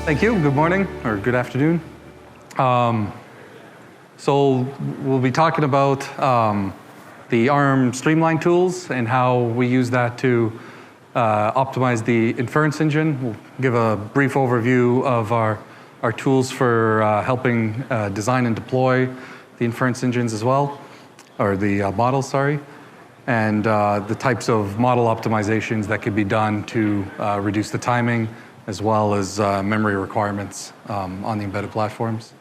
Thank you. Good morning or good afternoon. So we'll be talking about the ARM Streamline tools and how we use that to optimize the inference engine. We'll give a brief overview of our tools for helping design and deploy the inference engines as well, or the models, sorry, and the types of model optimizations that could be done to reduce the timing as well as memory requirements on the embedded platforms.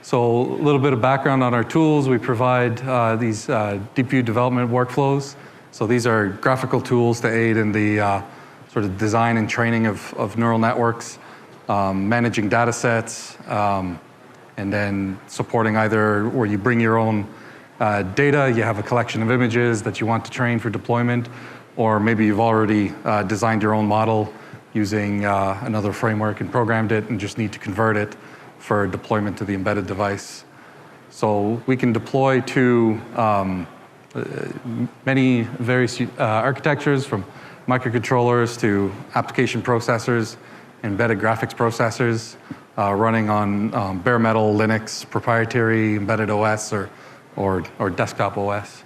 So a little bit of background on our tools. We provide these DeepView development workflows. So these are graphical tools to aid in the sort of design and training of neural networks, managing data sets, and then supporting either where you bring your own data, you have a collection of images that you want to train for deployment, or maybe you've already designed your own model using another framework and programmed it and just need to convert it for deployment to the embedded device. So we can deploy to many various architectures, from microcontrollers to application processors, embedded graphics processors, running on bare metal, Linux, proprietary embedded OS, or desktop OS.